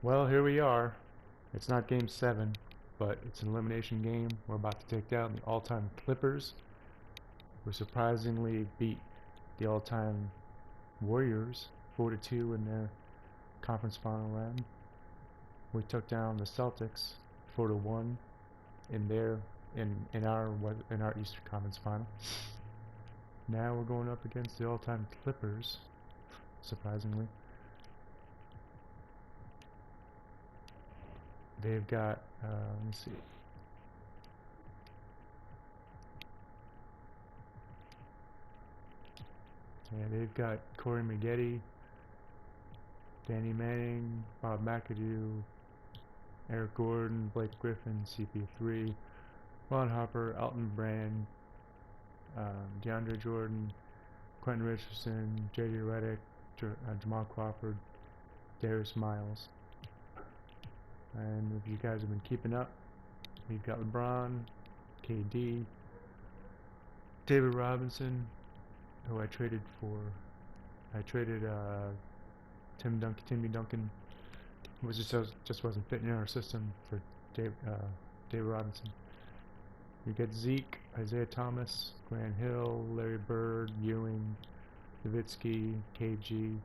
Well, here we are. It's not game 7, but it's an elimination game. We're about to take down the all-time Clippers, who surprisingly beat the all-time Warriors 4-2 in their conference final round. We took down the Celtics 4-1 in our Eastern Conference final. Now we're going up against the all-time Clippers, surprisingly. They've got, let me see. Yeah, they've got Corey Maggette, Danny Manning, Bob McAdoo, Eric Gordon, Blake Griffin, CP3, Ron Harper, Elton Brand, DeAndre Jordan, Quentin Richardson, J.J. Redick, Jamal Crawford, Darius Miles. And if you guys have been keeping up, we've got LeBron, KD, David Robinson, who I traded Timmy Duncan, who just wasn't fitting in our system for David Robinson. You get Zeke, Isaiah Thomas, Grant Hill, Larry Bird, Ewing, Nowitzki, KG,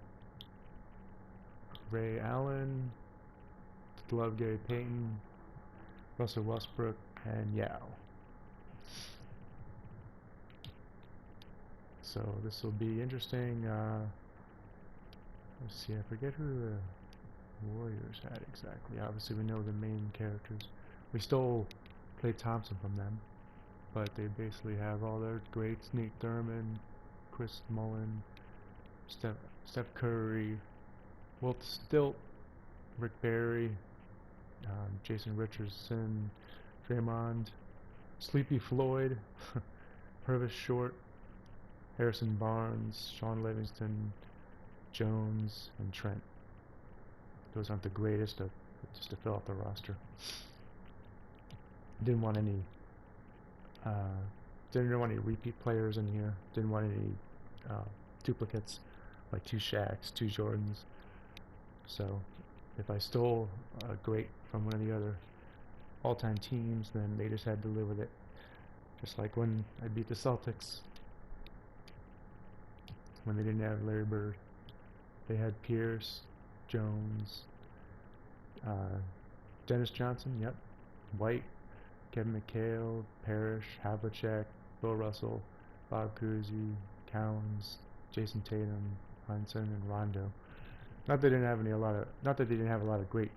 Ray Allen, love Gary Payton, Russell Westbrook, and Yao. So this will be interesting. Let's see, I forget who the Warriors had exactly. Obviously we know the main characters. We stole Klay Thompson from them, but they basically have all their greats: Nate Thurman, Chris Mullin, Steph Curry, Wilt Stilt, Rick Barry, Jason Richardson, Draymond, Sleepy Floyd, Purvis Short, Harrison Barnes, Sean Livingston, Jones, and Trent. Those aren't the greatest, just to fill out the roster. Didn't want any repeat players in here. Didn't want any duplicates, like 2 Shaqs, 2 Jordans. So if I stole a great from one of the other all-time teams, then they just had to live with it. Just like when I beat the Celtics, when they didn't have Larry Bird. They had Pierce, Jones, Dennis Johnson, yep, White, Kevin McHale, Parrish, Havlicek, Bill Russell, Bob Cousy, Towns, Jason Tatum, Heinsohn, and Rondo. Not that they didn't have a lot of great,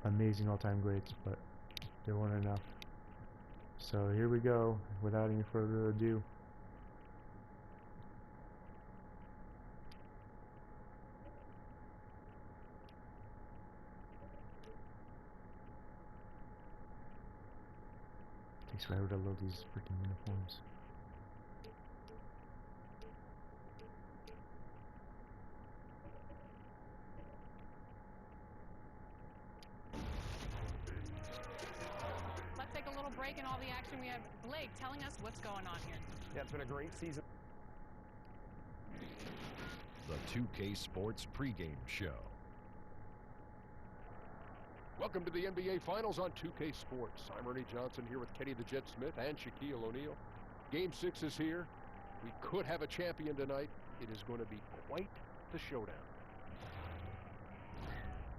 amazing all-time greats, but there weren't enough. So here we go. Without any further ado. Takes forever to load these freaking uniforms. Let's take a little break in all the action. We have Blake telling us what's going on here. Yeah, it's been a great season. The 2K Sports pregame show. Welcome to the NBA Finals on 2K Sports. I'm Ernie Johnson here with Kenny the Jet Smith and Shaquille O'Neal. Game 6 is here. We could have a champion tonight. It is going to be quite the showdown.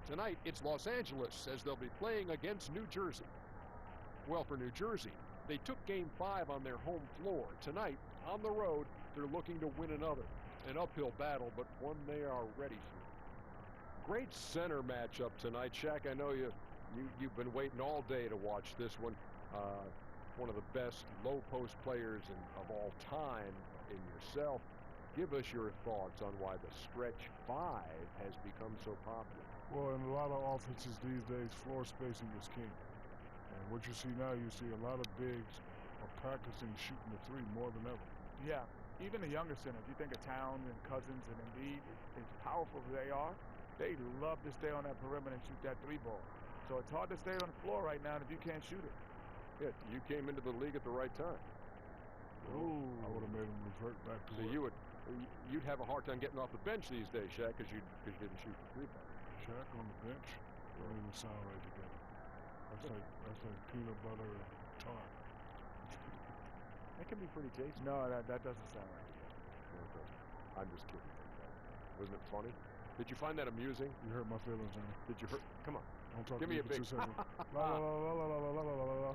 Tonight, it's Los Angeles as they'll be playing against New Jersey. Well, for New Jersey, they took Game 5 on their home floor. Tonight, on the road, they're looking to win another. An uphill battle, but one they are ready for. Great center matchup tonight. Shaq, I know you've been waiting all day to watch this one. One of the best low post players of all time in yourself. Give us your thoughts on why the stretch 5 has become so popular. Well, in a lot of offenses these days, floor spacing is king. And what you see now, you see a lot of bigs are practicing shooting the 3 more than ever. Yeah, even the younger centers. You think of Towns and Cousins and Embiid, as powerful as they are, they love to stay on that perimeter and shoot that 3 ball. So it's hard to stay on the floor right now if you can't shoot it. Yeah, you came into the league at the right time. Ooh. I would have made him revert back to So you'd have a hard time getting off the bench these days, Shaq, because you didn't shoot the 3 ball. Shaq on the bench. don't even sound right together. That's like peanut butter and tart. That can be pretty tasty. No, that doesn't sound right. Okay. I'm just kidding. Wasn't it funny? Did you find that amusing? You hurt my feelings, Ernie. Did you hurt? Come on. Don't talk Give to me me a for big 2 seconds. La la la la la la la la la la.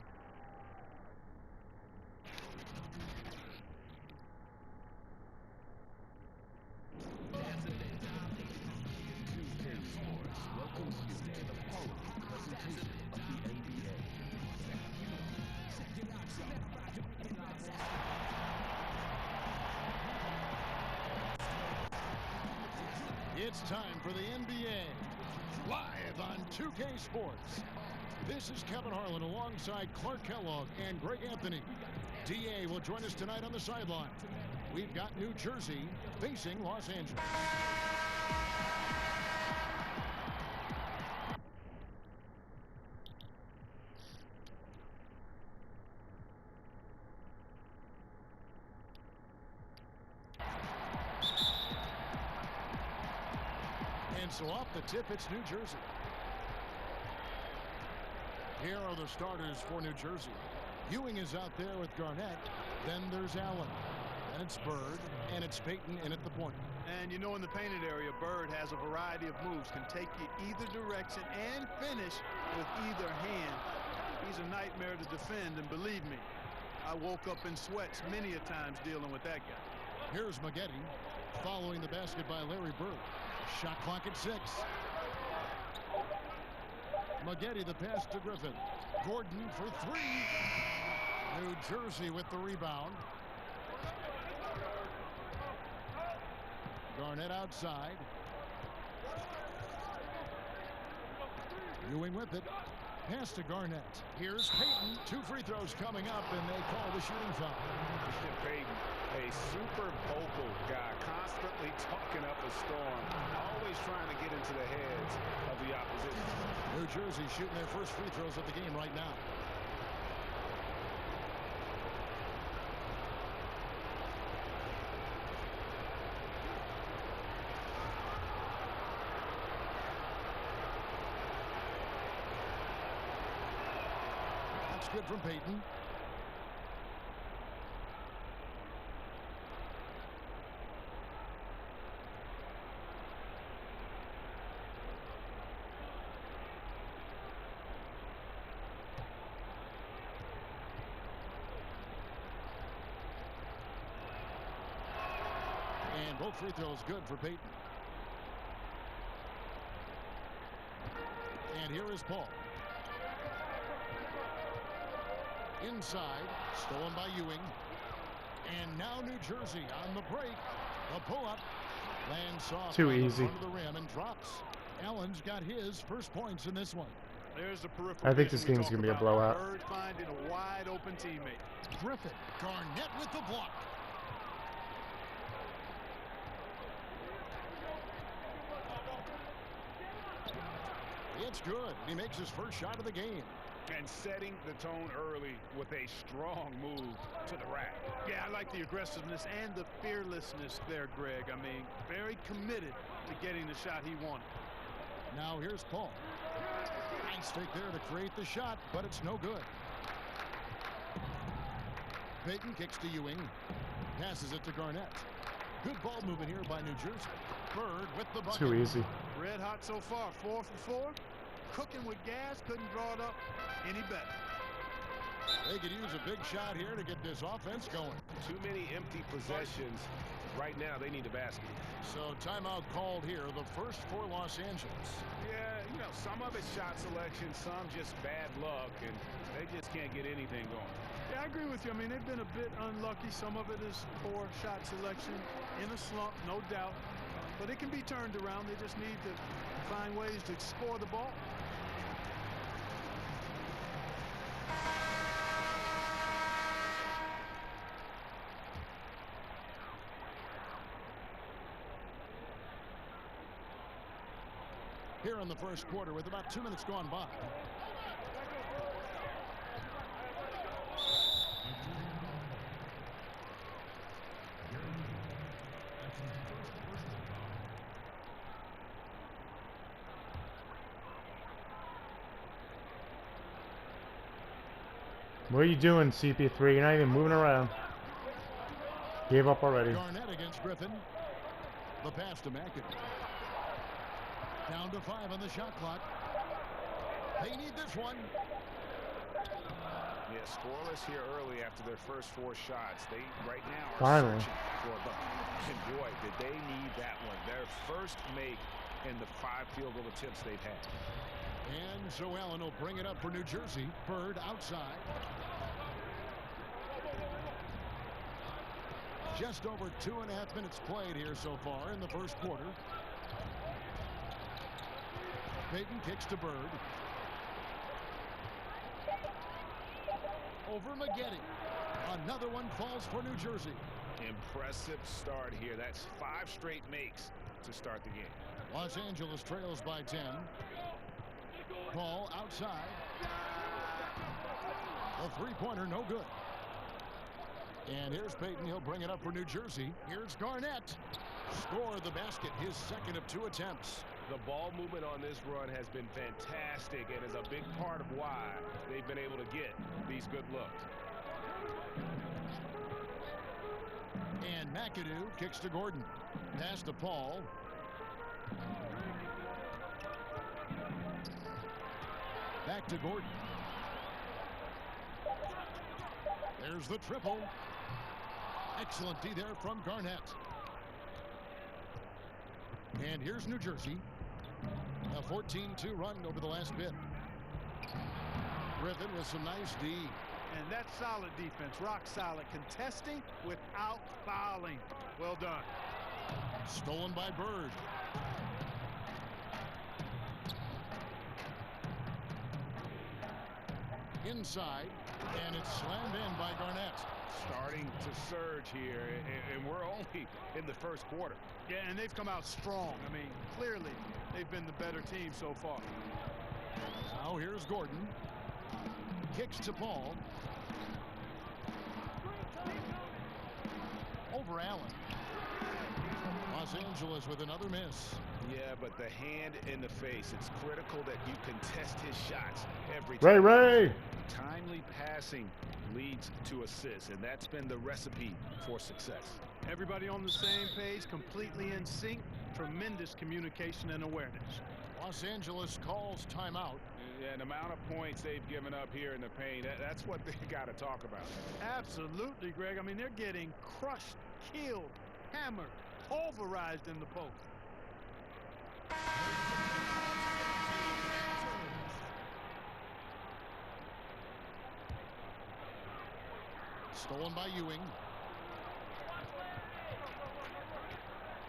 It's time for the NBA, live on 2K Sports. This is Kevin Harlan alongside Clark Kellogg and Greg Anthony. DA will join us tonight on the sideline. We've got New Jersey facing Los Angeles. And so off the tip, it's New Jersey. Here are the starters for New Jersey. Ewing is out there with Garnett. Then there's Allen. Then it's Bird. And it's Payton in at the point. And you know, in the painted area, Bird has a variety of moves. Can take you either direction and finish with either hand. He's a nightmare to defend, and believe me, I woke up in sweats many a times dealing with that guy. Here's Maggette following the basket by Larry Bird. Shot clock at 6. Maggette the pass to Griffin. Gordon for 3. New Jersey with the rebound. Garnett outside. Ewing with it. Pass to Garnett. Here's Payton. 2 free throws coming up, and they call the shooting foul. Payton, a super vocal guy, constantly talking up a storm, always trying to get into the heads of the opposition. New Jersey shooting their first free throws of the game right now. That's good from Payton. And both free throws good for Payton. And here is Paul. Inside, stolen by Ewing. And now New Jersey on the break. The pull-up. Lands soft Too on the easy. front of the rim and drops. Allen's got his first points in this one. There's the peripheral I think vision this we game's talk gonna be a about. blowout. Bird finding a wide open teammate. Griffin. Garnett with the block. It's good. He makes his first shot of the game. And setting the tone early with a strong move to the rack. Yeah, I like the aggressiveness and the fearlessness there, Greg. I mean, very committed to getting the shot he wanted. Now here's Paul. Nice fake there to create the shot, but it's no good. Payton kicks to Ewing. Passes it to Garnett. Good ball movement here by New Jersey. Bird with the bucket. Too easy. Red hot so far, 4 for 4. Cooking with gas, couldn't draw it up any better. They could use a big shot here to get this offense going. Too many empty possessions. Right now, they need a basket. So timeout called here, the first for Los Angeles. Yeah, you know, some of it's shot selection, some just bad luck, and they just can't get anything going. Yeah, I agree with you. I mean, they've been a bit unlucky. Some of it is poor shot selection, in a slump, no doubt. But it can be turned around. They just need to find ways to score the ball. Here in the first quarter with about 2 minutes gone by. What are you doing, CP3? You're not even moving around. Gave up already. Garnett against Griffin. The pass to McAdoo. Down to 5 on the shot clock. They need this one. Yeah, scoreless here early after their first 4 shots. They right now are Finally. searching for a bucket. And boy, did they need that one. Their first make in the 5 field goal attempts they've had. And so Allen will bring it up for New Jersey. Bird outside. Just over 2.5 minutes played here so far in the first quarter. Payton kicks to Bird. Over Maggette. Another one falls for New Jersey. Impressive start here. That's 5 straight makes to start the game. Los Angeles trails by 10. Ball outside. A three-pointer, no good. And here's Payton. He'll bring it up for New Jersey. Here's Garnett. Score the basket, his second of 2 attempts. The ball movement on this run has been fantastic and is a big part of why they've been able to get these good looks. And McAdoo kicks to Gordon. Pass to Paul. Back to Gordon. There's the triple. Excellent D there from Garnett. And here's New Jersey. A 14-2 run over the last bit. Griffin with some nice D. And that's solid defense, rock solid, contesting without fouling. Well done. Stolen by Bird. Inside, and it's slammed in by Garnett. Starting to surge here, and we're only in the first quarter. Yeah, and they've come out strong. I mean, clearly they've been the better team so far. Now here's Gordon. Kicks to Paul. Over Allen. Los Angeles with another miss. Yeah, but the hand in the face. It's critical that you contest his shots every time. Ray! Timely passing leads to assists, and that's been the recipe for success. Everybody on the same page, completely in sync. Tremendous communication and awareness. Los Angeles calls timeout. And the amount of points they've given up here in the paint, that's what they got to talk about. Absolutely, Greg. I mean, they're getting crushed, killed, hammered, pulverized in the post. Stolen by Ewing.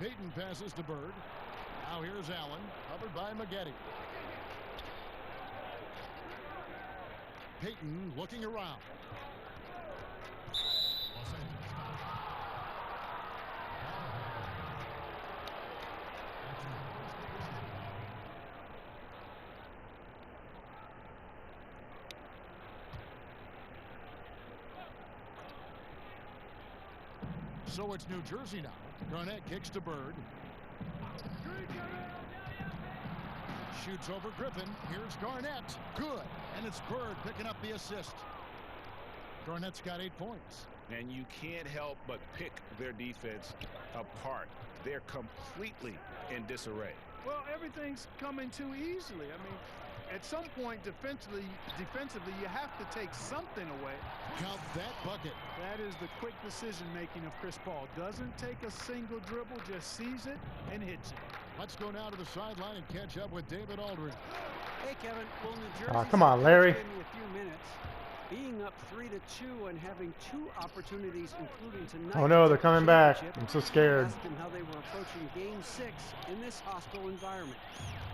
Payton passes to Bird. Now here's Allen, covered by Maggette. Payton looking around. So it's New Jersey now. Garnett kicks to Bird. Shoots over Griffin. Here's Garnett. Good. And it's Bird picking up the assist. Garnett's got 8 points. And you can't help but pick their defense apart. They're completely in disarray. Well, everything's coming too easily. I mean, at some point defensively, you have to take something away. Count that bucket. That is the quick decision-making of Chris Paul. Doesn't take a single dribble, just sees it and hits it. Let's go now to the sideline and catch up with David Aldridge. Hey, Kevin. Well, New Jersey. Come on, Larry. Give me a few minutes. Being up 3-2 and having 2 opportunities, including tonight. Oh no, they're coming back. I'm so scared. Asked him how they were approaching Game 6 in this hostile environment.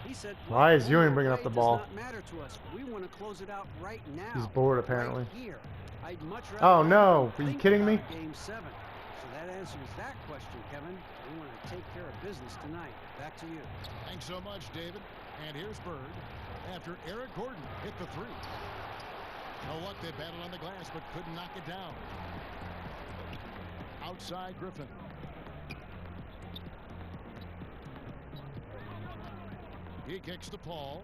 He said, Why is Ewing bringing up the ball? Does not matter to us. We want to close it out right now. He's bored apparently. Right here. I'd much rather Oh no, are you think kidding me? about Game 7. So that answers that question, Kevin. We want to take care of business tonight. Back to you. Thanks so much, David. And here's Bird after Eric Gordon hit the 3. You know what? They battled on the glass but couldn't knock it down. Outside Griffin. He kicks to Paul.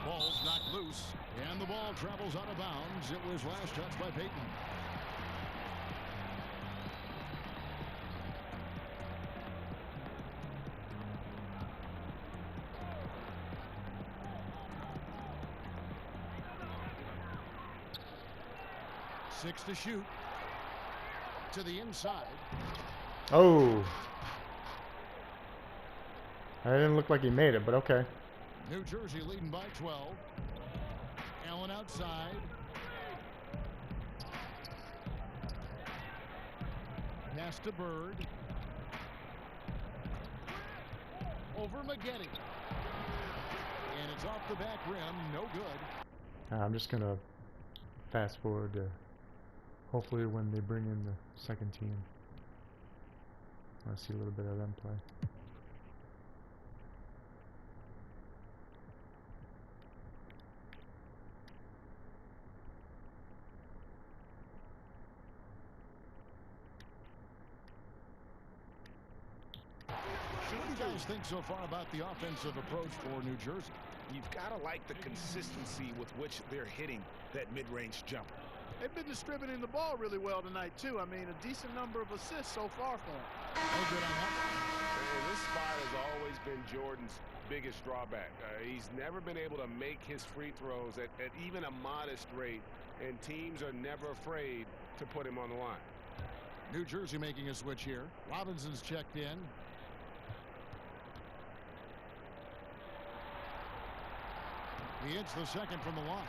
Ball's knocked loose, and the ball travels out of bounds. It was last touched by Peyton. Six to shoot. To the inside. Oh. That didn't look like he made it, but okay. New Jersey leading by 12. Allen outside. Pass to Bird. Over Maggette. And it's off the back rim. No good. I'm just going to fast forward to hopefully when they bring in the second team. I want to see a little bit of them play. So what do you guys think so far about the offensive approach for New Jersey? You've got to like the consistency with which they're hitting that mid-range jumper. They've been distributing the ball really well tonight, too. I mean, a decent number of assists so far for them. No good on that. And this spot has always been Jordan's biggest drawback. He's never been able to make his free throws at even a modest rate, and teams are never afraid to put him on the line. New Jersey making a switch here. Robinson's checked in. He hits the second from the line.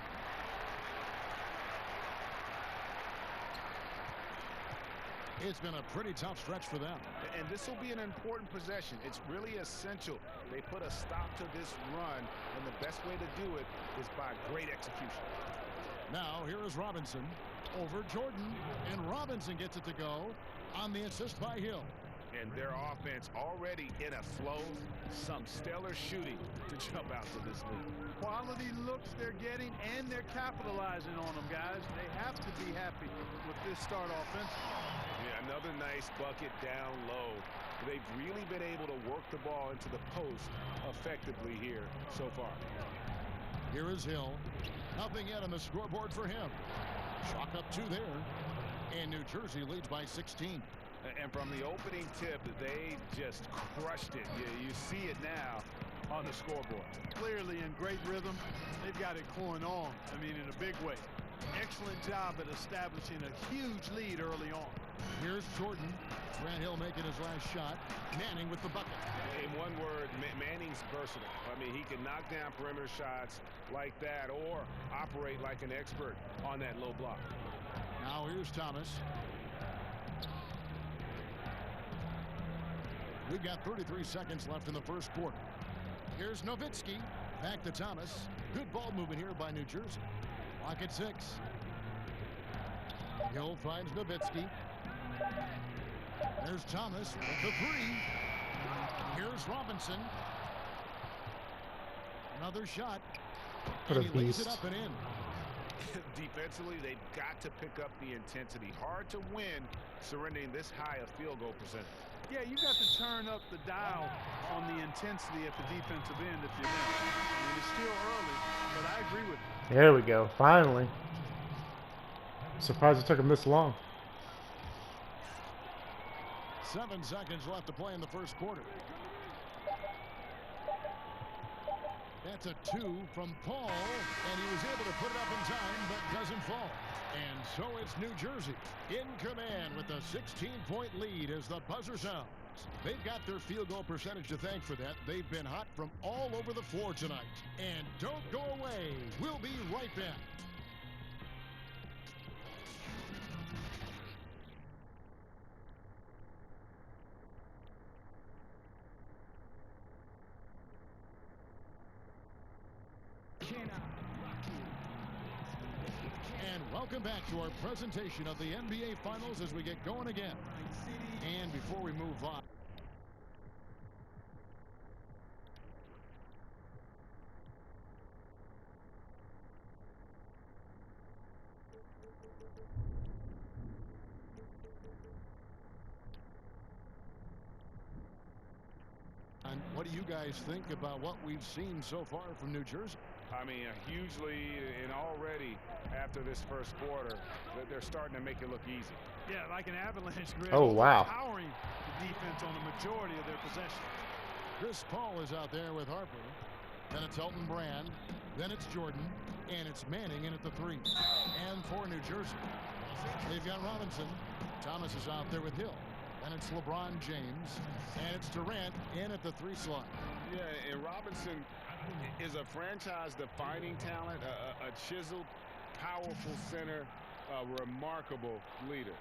It's been a pretty tough stretch for them. And this will be an important possession. It's really essential. They put a stop to this run, and the best way to do it is by great execution. Now here is Robinson over Jordan, and Robinson gets it to go on the assist by Hill. And their offense already in a flow. Some stellar shooting to jump out to this lead. Quality looks they're getting, and they're capitalizing on them, guys. They have to be happy with this start offensively. Yeah, another nice bucket down low. They've really been able to work the ball into the post effectively here so far. Here is Hill. Nothing yet on the scoreboard for him. Chalk up two there. And New Jersey leads by 16. And from the opening tip, they just crushed it. You see it now on the scoreboard. Clearly in great rhythm. They've got it going on. I mean, in a big way. Excellent job at establishing a huge lead early on. Here's Jordan. Grant Hill making his last shot. Manning with the bucket. In one word, Manning's versatile. I mean, he can knock down perimeter shots like that or operate like an expert on that low block. Now here's Thomas. We've got 33 seconds left in the first quarter. Here's Nowitzki. Back to Thomas. Good ball movement here by New Jersey. Clock at 6. Hill finds Nowitzki. There's Thomas with the three. Here's Robinson. Another shot. What a And he lays it beast. up and in. Defensively, they've got to pick up the intensity. Hard to win surrendering this high a field goal percentage. Yeah, you got to turn up the dial on the intensity at the defensive end if you're them. I mean, it's still early, but I agree with you. There we go. Finally. Surprised it took him this long. 7 seconds left to play in the first quarter. That's a 2 from Paul, and he was able to put it up in time, but doesn't fall. And so it's New Jersey in command with a 16-point lead as the buzzer sounds. They've got their field goal percentage to thank for that. They've been hot from all over the floor tonight. And don't go away. We'll be right back. And welcome back to our presentation of the NBA Finals as we get going again. And before we move on, what do you you guys think about what we've seen so far from New Jersey? I mean, hugely, and already after this first quarter, they're starting to make it look easy. Yeah, like an avalanche, Greg. Oh, wow. Powering the defense on the majority of their possessions. Chris Paul is out there with Harper. Then it's Elton Brand. Then it's Jordan. And it's Manning in at the 3. And for New Jersey, they've got Robinson. Thomas is out there with Hill. And it's LeBron James. And it's Durant in at the 3 slot. Yeah, and Robinson is a franchise-defining talent, a chiseled, powerful center, a remarkable leader.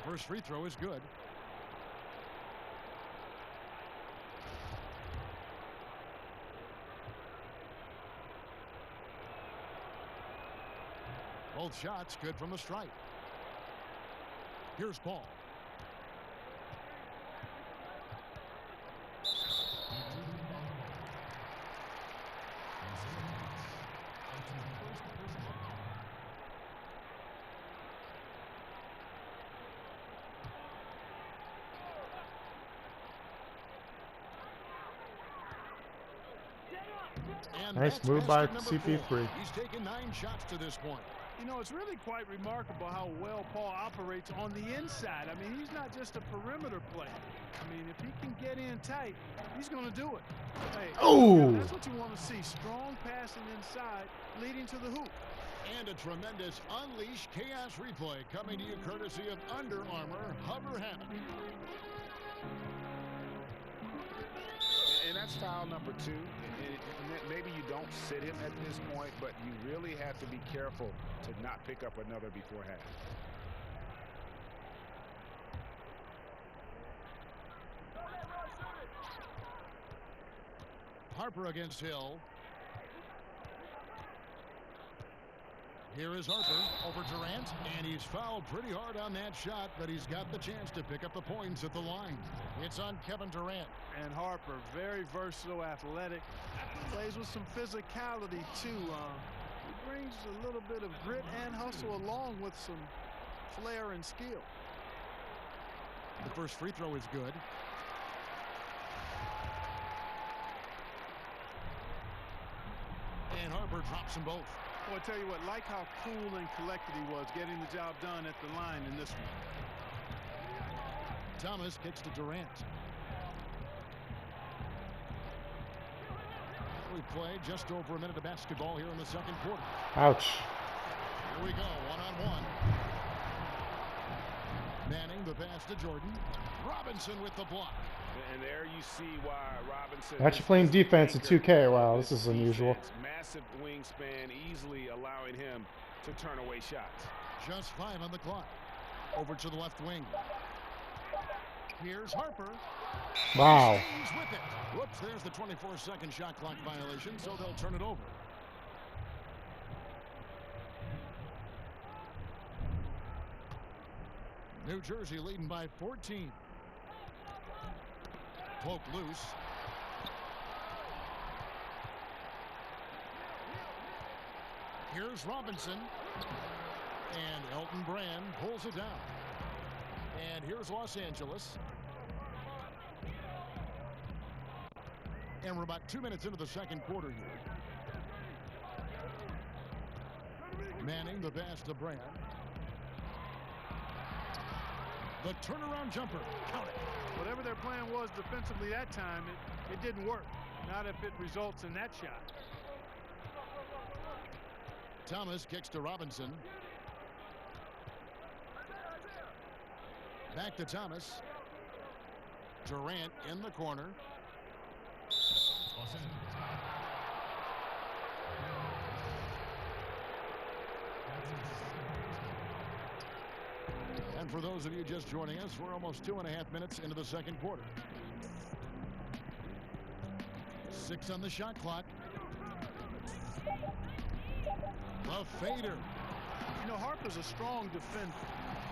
First free throw is good. Both shots good from the stripe. Here's Paul. And Nice that's move by basket number 4. CP3. He's taken 9 shots to this point. You know, it's really quite remarkable how well Paul operates on the inside. I mean, he's not just a perimeter player. I mean, if he can get in tight, he's going to do it. Hey, Oh! that's what you want to see. Strong passing inside, leading to the hoop. And a tremendous Unleash Chaos replay coming to you courtesy of Under Armour Hover Hammock. And that's foul number 2. Maybe you don't sit him at this point, but you really have to be careful to not pick up another before half. Harper against Hill. Here is Harper over Durant, and he's fouled pretty hard on that shot, but he's got the chance to pick up the points at the line. It's on Kevin Durant. And Harper, very versatile, athletic, plays with some physicality too. He brings a little bit of grit and hustle along with some flair and skill. The first free throw is good. And Harper drops them both. Well, I tell you what, like how cool and collected he was getting the job done at the line in this one. Thomas kicks to Durant. We played just over a minute of basketball here in the second quarter. Ouch. Here we go, one-on-one. Manning, the pass to Jordan. Robinson with the block. And there you see why Robinson... Actually playing defense in 2K. Wow, this is unusual. Massive wingspan, easily allowing him to turn away shots. Just 5 on the clock. Over to the left wing. Here's Harper. Wow. He's with it. Whoops, there's the 24-second shot clock violation, so they'll turn it over. New Jersey leading by 14. Poke loose. Here's Robinson. And Elton Brand pulls it down. And here's Los Angeles. And we're about 2 minutes into the second quarter here. Manning, the pass to Brand. The turnaround jumper. Count it. Whatever their plan was defensively that time, it didn't work. Not if it results in that shot. Thomas kicks to Robinson. Back to Thomas. Durant in the corner. And for those of you just joining us, we're almost 2.5 minutes into the second quarter. 6 on the shot clock. A fader. You know, Harper's a strong defender,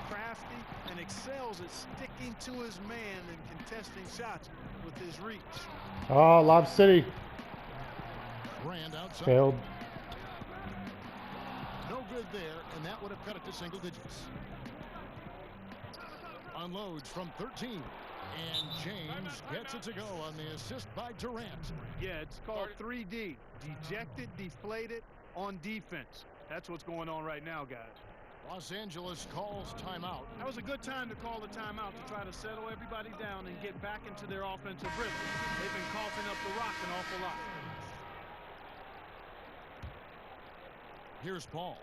crafty, and excels at sticking to his man and contesting shots with his reach. Oh, Lob City. Brand outside. Failed. No good there, and that would have cut it to single digits. Unloads from 13. And James gets it to go on the assist by Durant. Yeah, it's called 3D. Dejected, deflated, on defense. That's what's going on right now, guys. Los Angeles calls timeout. That was a good time to call the timeout to try to settle everybody down and get back into their offensive rhythm. They've been coughing up the rock an awful lot. Here's Paul.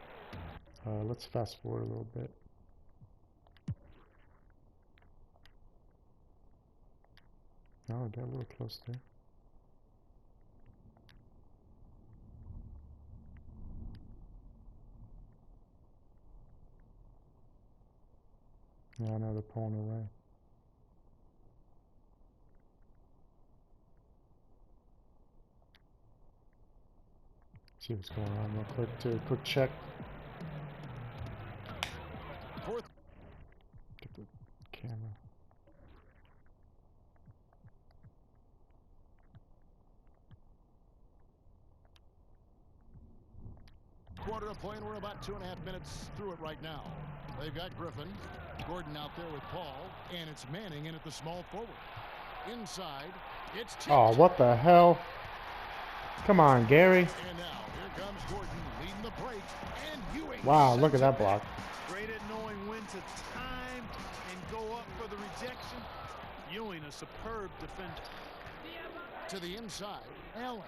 Let's fast forward a little bit. Oh, I got a little close there. Yeah, I know they're pulling away. See what's going on real quick. Do a quick check. Fourth. Get the camera. Quarter of play, and we're about 2.5 minutes through it right now. They've got Griffin. Gordon out there with Paul, and it's Manning in at the small forward. Inside, it's tipped. Oh, what the hell? Come on, Gary. And now, here comes Gordon leading the break, and Ewing. Wow, look at that block. Great at knowing when to time and go up for the rejection. Ewing, a superb defender. To the inside, Allen.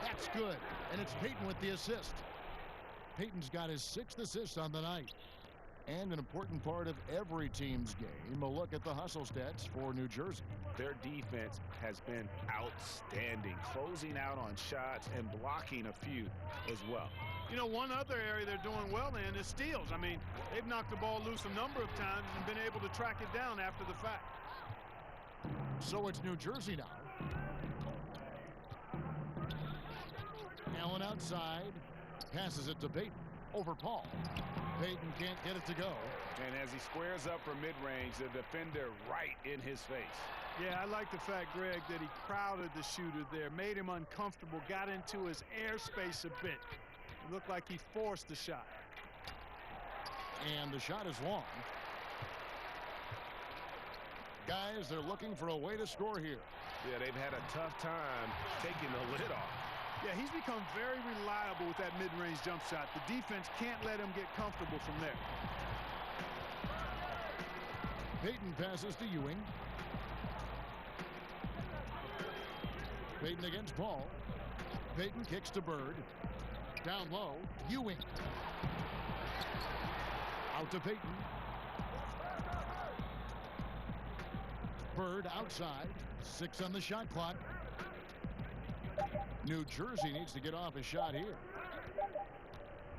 That's good, and it's Peyton with the assist. Peyton's got his 6th assist on the night. And an important part of every team's game, a look at the hustle stats for New Jersey. Their defense has been outstanding, closing out on shots and blocking a few as well. You know, one other area they're doing well in is steals. I mean, they've knocked the ball loose a number of times and been able to track it down after the fact. So it's New Jersey now. Allen outside. Passes it to Peyton. Over Paul. Peyton can't get it to go. And as he squares up for mid-range, the defender right in his face. Yeah, I like the fact, Greg, that he crowded the shooter there, made him uncomfortable, got into his airspace a bit. It looked like he forced the shot. And the shot is long. Guys, they're looking for a way to score here. Yeah, they've had a tough time taking the lid off. Yeah, he's become very reliable with that mid-range jump shot. The defense can't let him get comfortable from there. Peyton passes to Ewing. Peyton against Paul. Peyton kicks to Bird. Down low, Ewing. Out to Peyton. Bird outside. 6 on the shot clock. New Jersey needs to get off a shot here.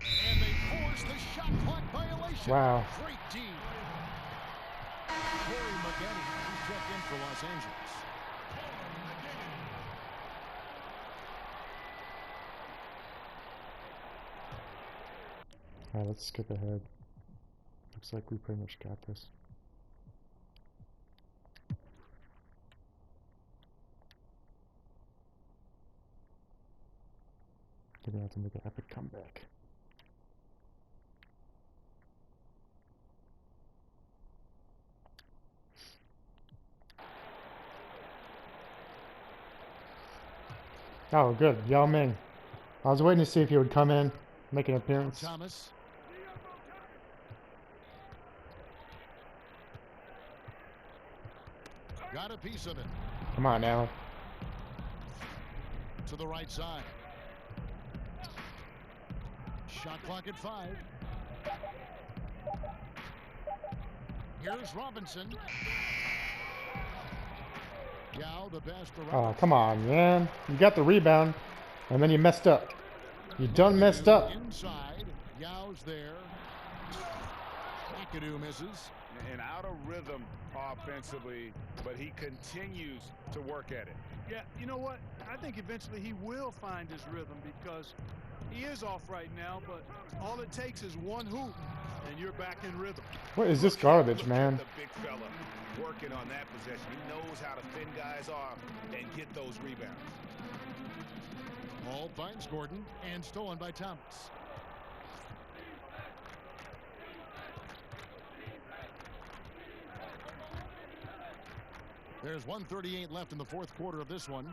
And they force the shot clock violation. Wow. Great D. Corey McGetty, he's checked in for Los Angeles. Alright, let's skip ahead. Looks like we pretty much got this. They're gonna have to make an epic comeback. Oh, good. Yao Ming. I was waiting to see if he would come in, make an appearance. Thomas. Got a piece of it. Come on, Allen. To the right side. Shot clock at 5. Here's Robinson. Yao, the best around. Oh, come on, man. You got the rebound, and then you messed up. You done messed up. Inside. Yao's there. McAdoo misses. And out of rhythm offensively, but he continues to work at it. Yeah, you know what? I think eventually he will find his rhythm because he is off right now, but all it takes is one hoop, and you're back in rhythm. What is this garbage, man? The big fella working on that possession. He knows how to fend guys off and get those rebounds. Ball finds Gordon and stolen by Thomas. There's 1:38 left in the fourth quarter of this one.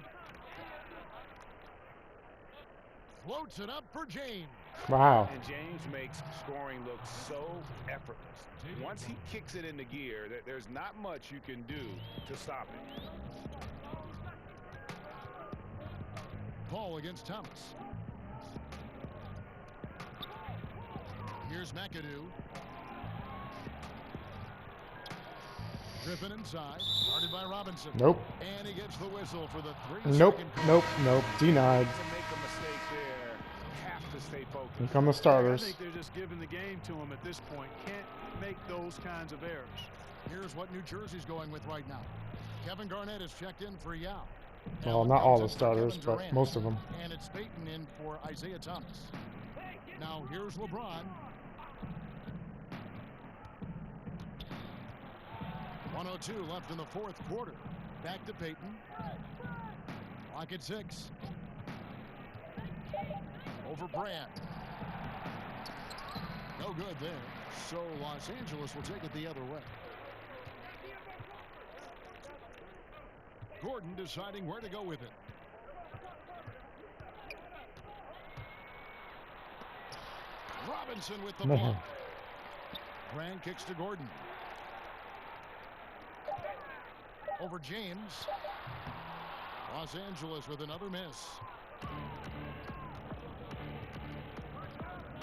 Floats it up for James. Wow. And James makes scoring look so effortless. Once he kicks it into gear, there's not much you can do to stop him. Call against Thomas. Here's McAdoo. Griffin inside, guarded by Robinson. Nope. And he gets the whistle for the 3-second Nope. call. Nope. Nope. Denied. To make a mistake there, have to stay focused. Here come the I starters. think they're just giving the game to him at this point. Can't make those kinds of errors. Here's what New Jersey's going with right now. Kevin Garnett is checked in for Yao. Well, Allen not all comes the in for starters, Kevin but Durant. most of them. And it's Peyton in for Isaiah Thomas. Now here's LeBron. 1:02 left in the fourth quarter. Back to Peyton. Clock at 6. Over Brand. No good there. So Los Angeles will take it the other way. Gordon deciding where to go with it. Robinson with the ball. Brand kicks to Gordon. Over James. Los Angeles with another miss.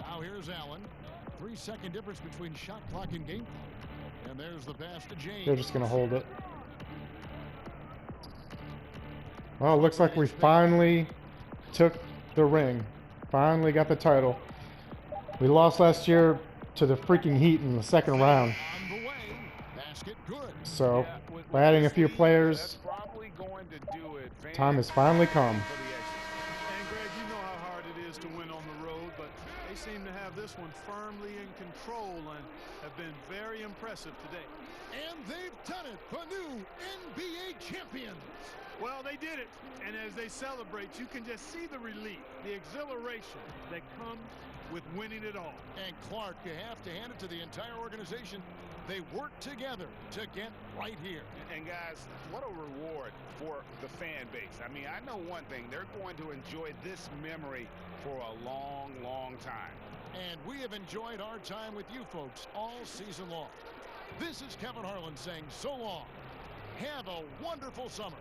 Now here's Allen. 3-second difference between shot clock and game clock. And there's the pass to James. They're just going to hold it. Well, it looks like we finally took the ring. Finally got the title. We lost last year to the freaking Heat in the second round. On the way. Basket good. So, Yeah, with by adding a this few lead, players, that's probably going to do it. time has finally come. And Greg, you know how hard it is to win on the road, but they seem to have this one firmly in control and have been very impressive today. And they've done it. The new NBA champions. Well, they did it. And as they celebrate, you can just see the relief, the exhilaration that comes with winning it all. And Clark, you have to hand it to the entire organization. They work together to get right here. And guys, what a reward for the fan base. I mean, I know one thing. They're going to enjoy this memory for a long, long time. And we have enjoyed our time with you folks all season long. This is Kevin Harlan saying so long. Have a wonderful summer.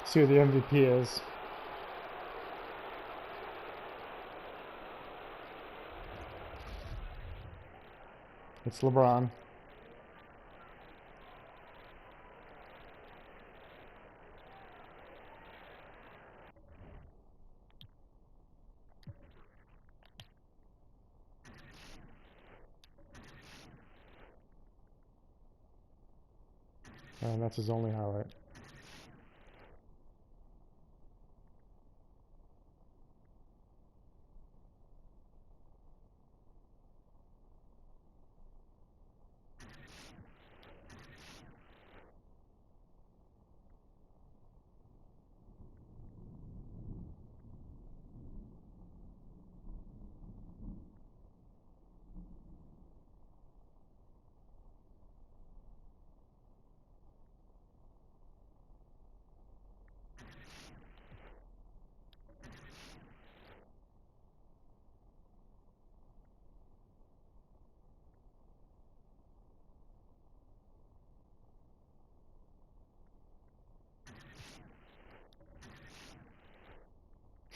See who the MVP is. It's LeBron. And that's his only highlight.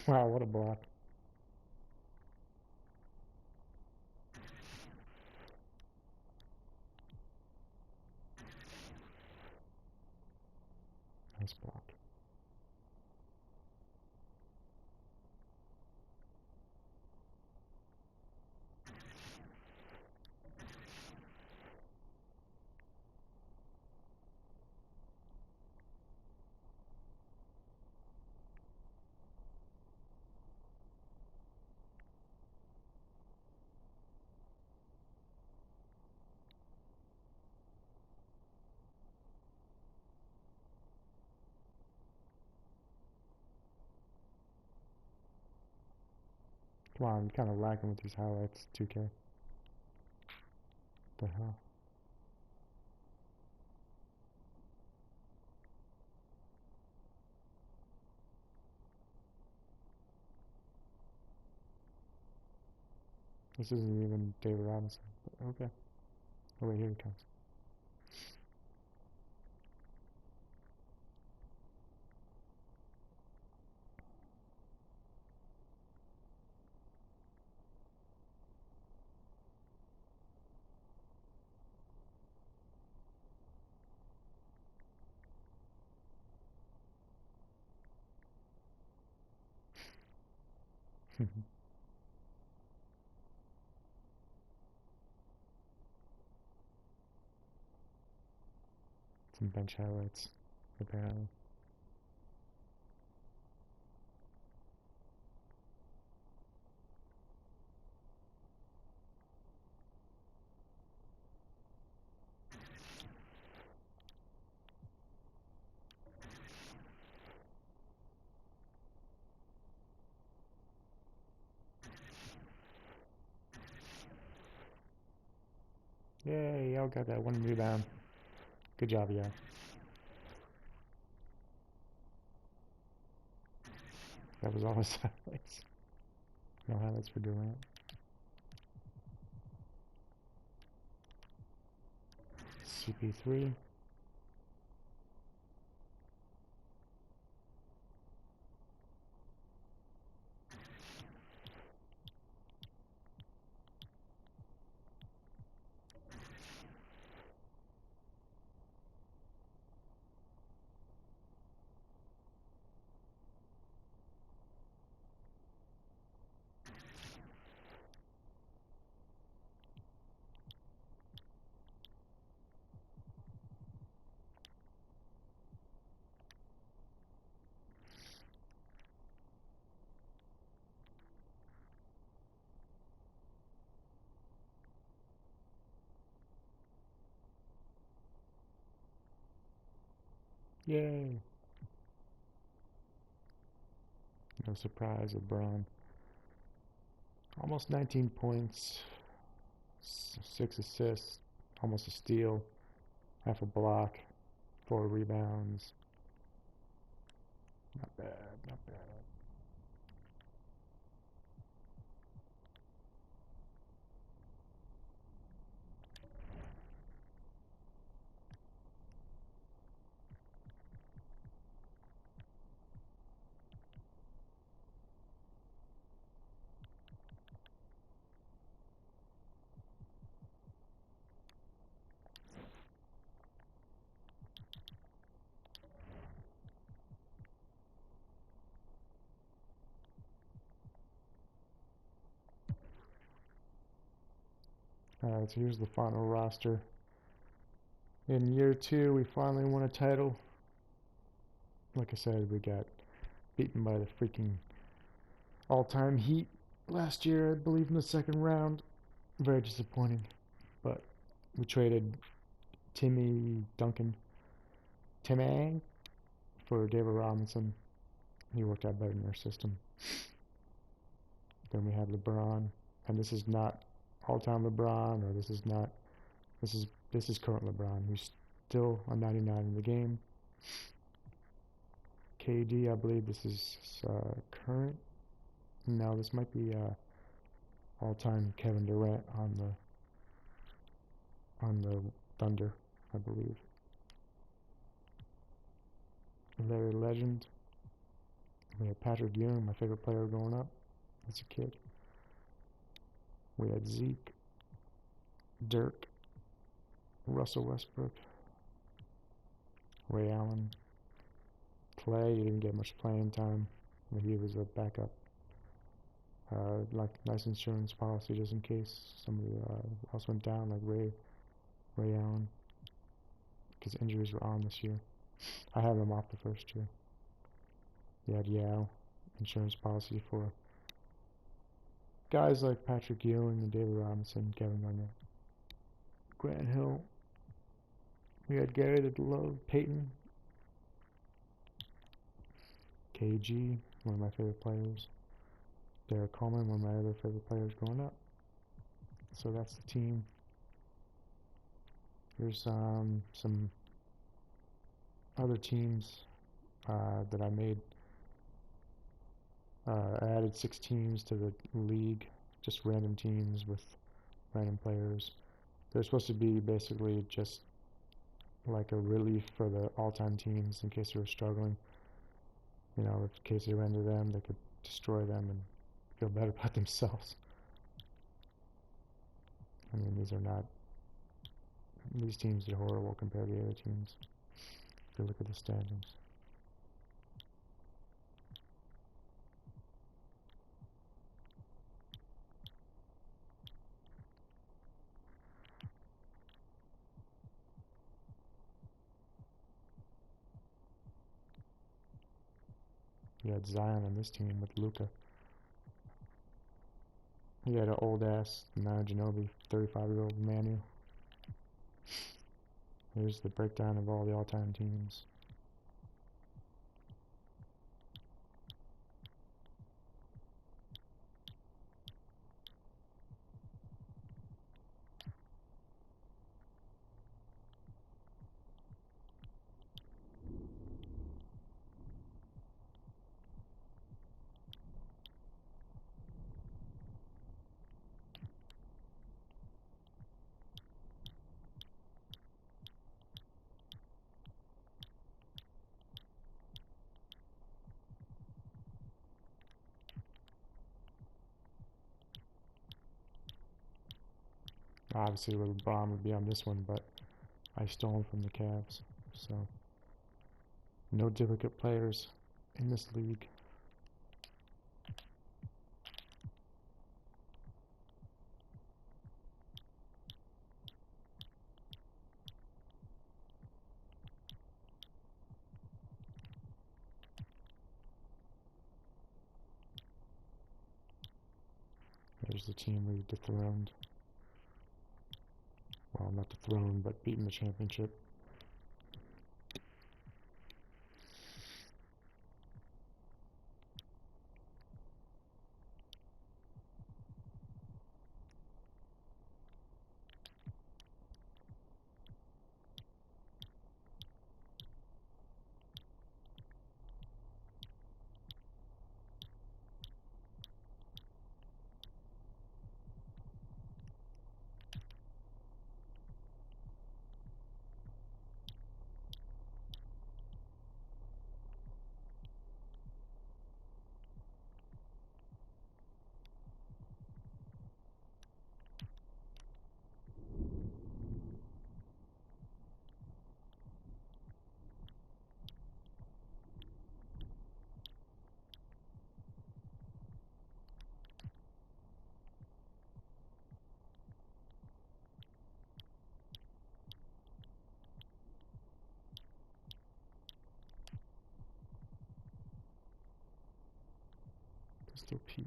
Wow, what a block. Nice block. Wow, I'm kind of lacking with these highlights, 2K. The hell? This isn't even David Robinson, but okay. Oh wait, here he comes. Some bench highlights, apparently. Yay, y'all got that one rebound. Good job, y'all. That was all his highlights. No highlights for Durant. CP3. Yay. No surprise, LeBron. Almost 19 points, 6 assists, almost a steal, half a block, 4 rebounds. Not bad, not bad. Alright, so here's the final roster. In year 2, we finally won a title. Like I said, we got beaten by the freaking all-time Heat last year, I believe, in the second round. Very disappointing. But we traded Timmy for David Robinson. He worked out better in our system. Then we have LeBron, and this is not all-time LeBron, or this is current LeBron, who's still a 99 in the game. KD, I believe this is current. No, this might be all-time Kevin Durant on the Thunder, I believe. Larry Legend. We had Patrick Ewing, my favorite player growing up as a kid. We had Zeke, Dirk, Russell Westbrook, Ray Allen, Clay. He didn't get much playing time, but he was a backup. Like nice insurance policy just in case somebody else went down, like Ray Allen, because injuries were on this year. I have him off the first year. We had Yao, insurance policy for guys like Patrick Ewing and David Robinson, Kevin Garnett, Grant Hill. We had Gary the Glove, Peyton, KG, one of my favorite players. Derek Coleman, one of my other favorite players growing up. So that's the team. Here's some other teams that I made. I added 6 teams to the league, just random teams with random players. They're supposed to be basically just like a relief for the all-time teams in case they were struggling. You know, in case they ran into them, they could destroy them and feel better about themselves. I mean, these teams are horrible compared to the other teams. If you look at the standings. You had Zion on this team with Luka. He had an old-ass Manu Ginobili, 35-year-old Manu. Here's the breakdown of all the all-time teams. Obviously, LeBron would be on this one, but I stole him from the Cavs. So, no duplicate players in this league. There's the team we dethroned. Well, not dethroned, but beaten the championship. Pistol Pete.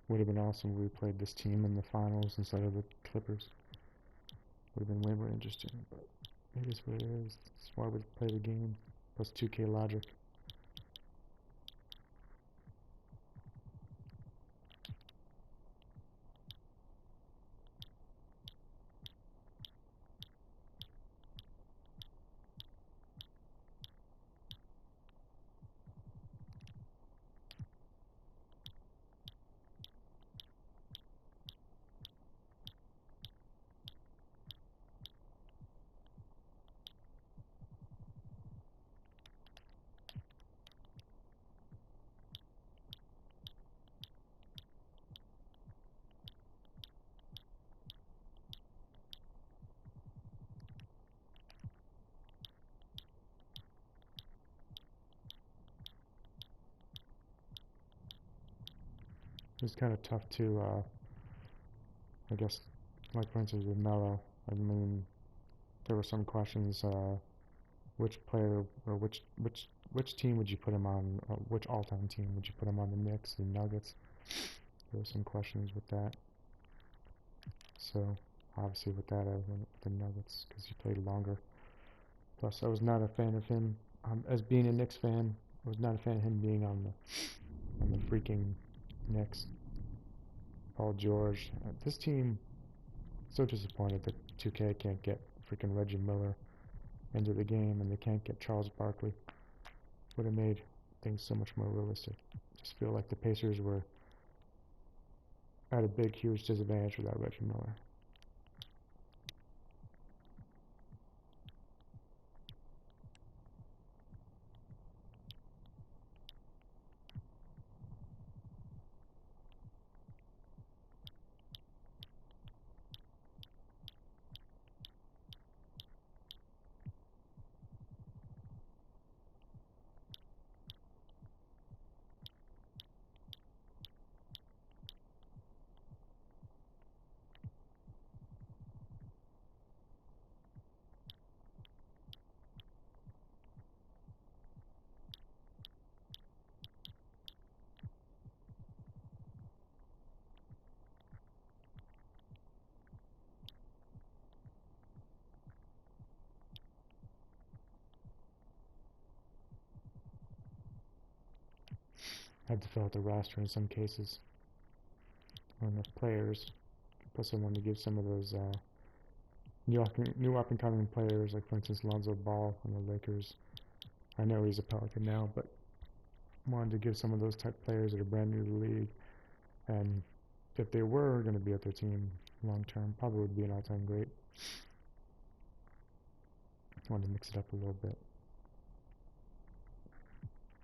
Would have been awesome if we played this team in the finals instead of the Clippers. Would have been way more interesting, but it is what it is. That's why we play the game. Plus 2K logic. It's kind of tough to, I guess, like for instance with Melo. I mean, there were some questions. Which player or which team would you put him on? Or which all-time team would you put him on? The Knicks, the Nuggets. There were some questions with that. So obviously with that, I went with the Nuggets because he played longer. Plus, I was not a fan of him as being a Knicks fan. I was not a fan of him being on the freaking Knicks. Paul George. This team, so disappointed that 2K can't get freaking Reggie Miller into the game and they can't get Charles Barkley. Would have made things so much more realistic. Just feel like the Pacers were at a big, huge disadvantage without Reggie Miller. Had to fill out the roster in some cases. Not enough players. Plus, I wanted to give some of those new up-and-coming players, like for instance Lonzo Ball on the Lakers. I know he's a Pelican now, but wanted to give some of those type players that are brand new to the league, and if they were going to be at their team long term, probably would be an all-time great. Wanted to mix it up a little bit.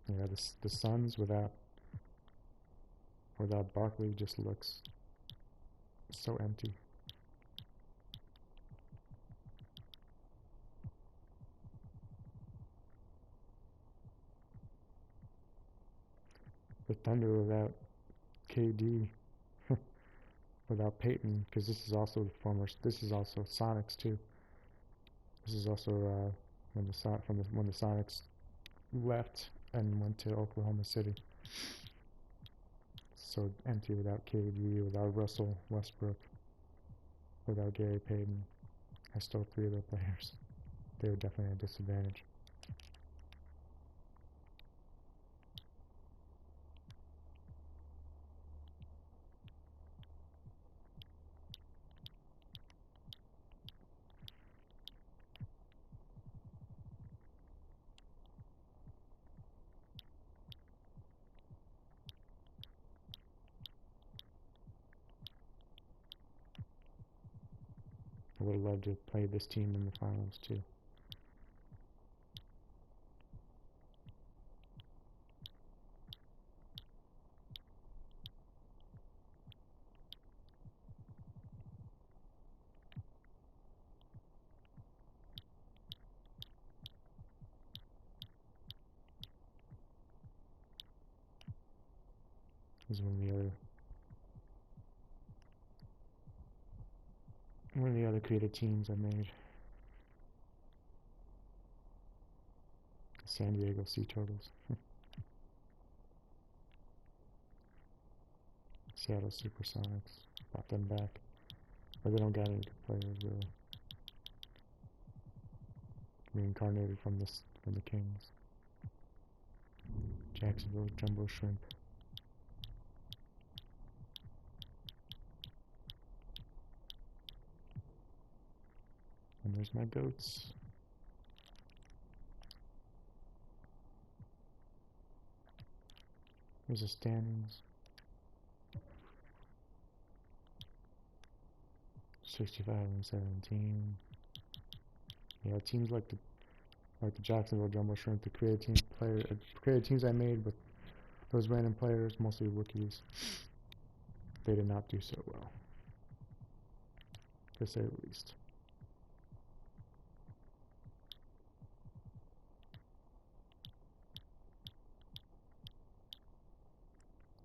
Yeah, the Suns without Barkley just looks so empty. The Thunder without KD, without Peyton, because this is also Sonics too. This is also when the Sonics left and went to Oklahoma City. So empty without KD, without Russell Westbrook, without Gary Payton. I stole 3 of their players. They were definitely at a disadvantage. I would have loved to play this team in the finals too. This is one of the other creative teams I made. San Diego Sea Turtles. Seattle Supersonics. Brought them back. But they don't got any good players really. Reincarnated from the Kings. Jacksonville Jumbo Shrimp. And there's my goats. There's the standings. 65-17. Yeah, teams like the Jacksonville Jumbo Shrimp, the creative teams I made with those random players, mostly rookies, they did not do so well, to say the least.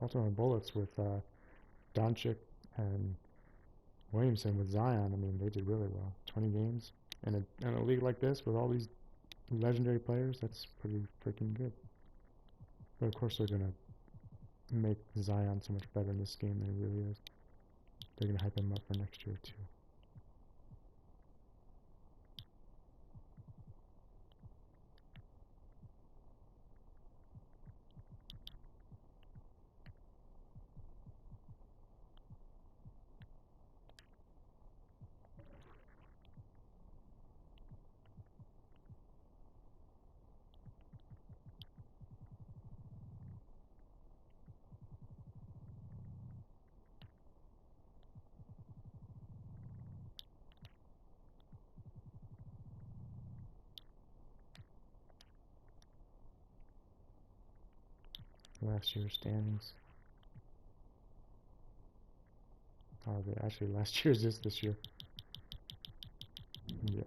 Baltimore Bullets with Doncic and Williamson with Zion, I mean, they did really well. 20 games in a league like this with all these legendary players, that's pretty freaking good. But of course, they're gonna make Zion so much better in this game than he really is. They're gonna hype him up for next year too. Last year's standings. Oh, actually last year's is this year. Yeah.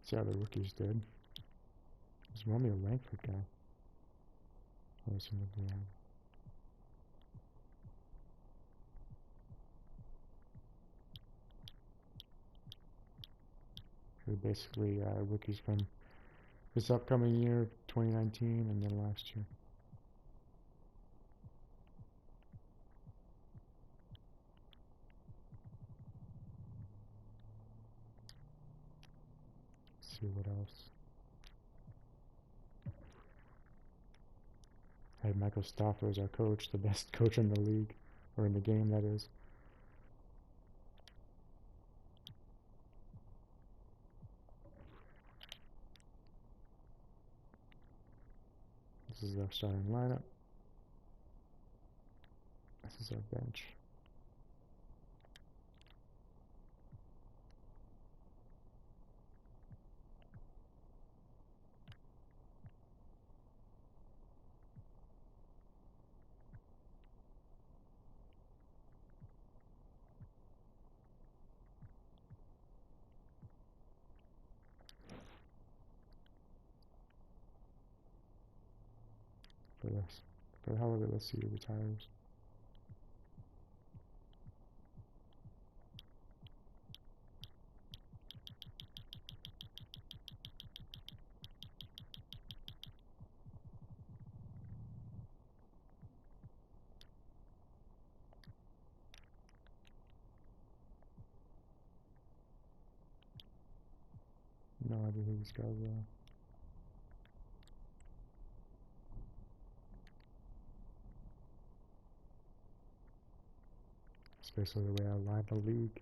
See how the rookies did. This Romeo Langford guy. Oh, this one would be They're basically rookies from this upcoming year, 2019, and then last year. Let's see what else. I had Michael Stauffer as our coach, the best coach in the league, or in the game, that is. This is our starting lineup. This is our bench. For the hell of it, let's see who retires. No idea who these guys are. It's basically the way I live the league.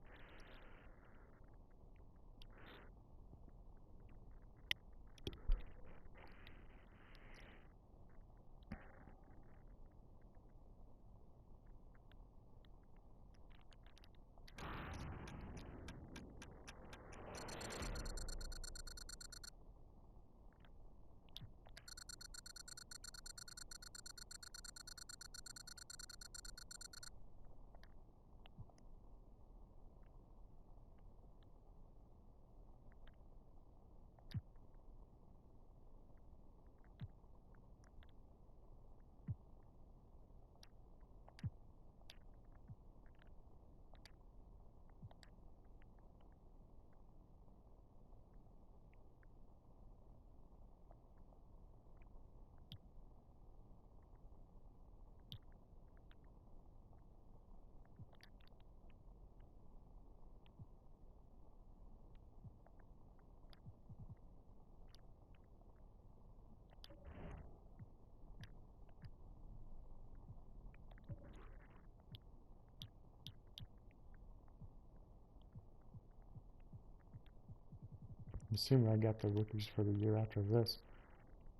assuming I got the rookies for the year after this,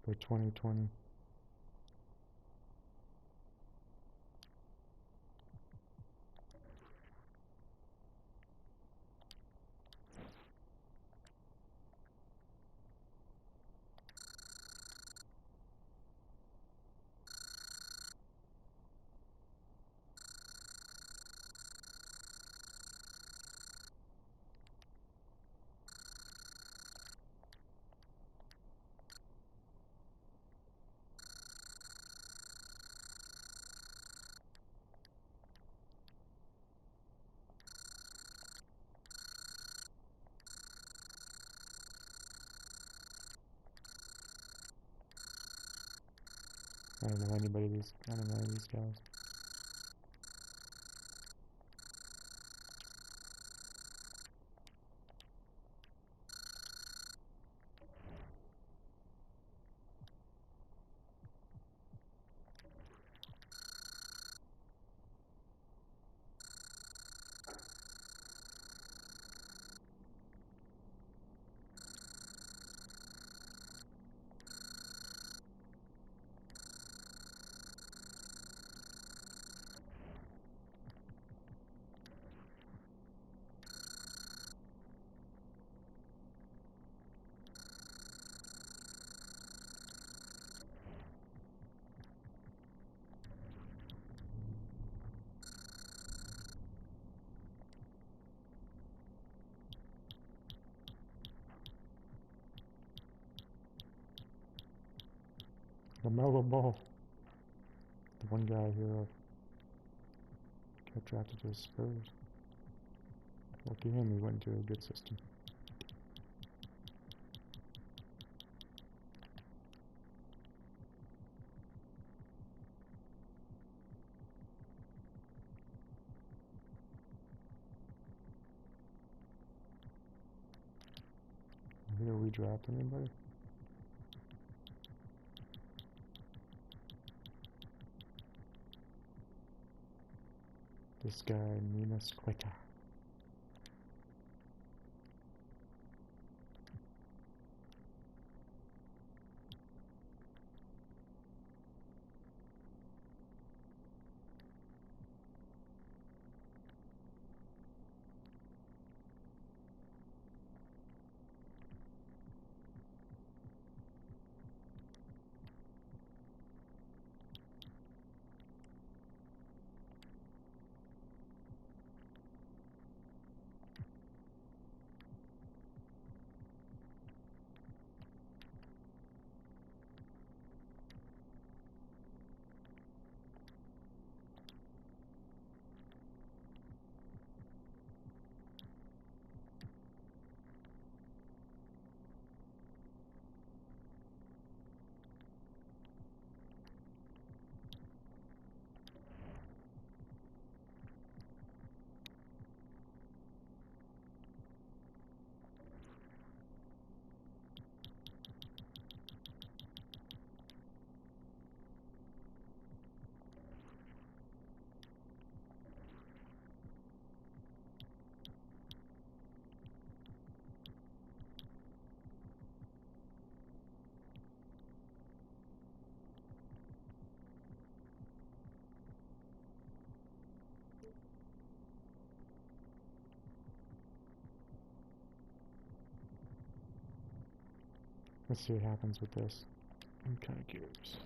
for 2020. I don't know any of these guys. LaMelo Ball. The one guy who got drafted to the Spurs. Lucky him, he went to a good system. Did we draft anybody? This guy, Minas Quetta. Let's see what happens with this. I'm kind of curious.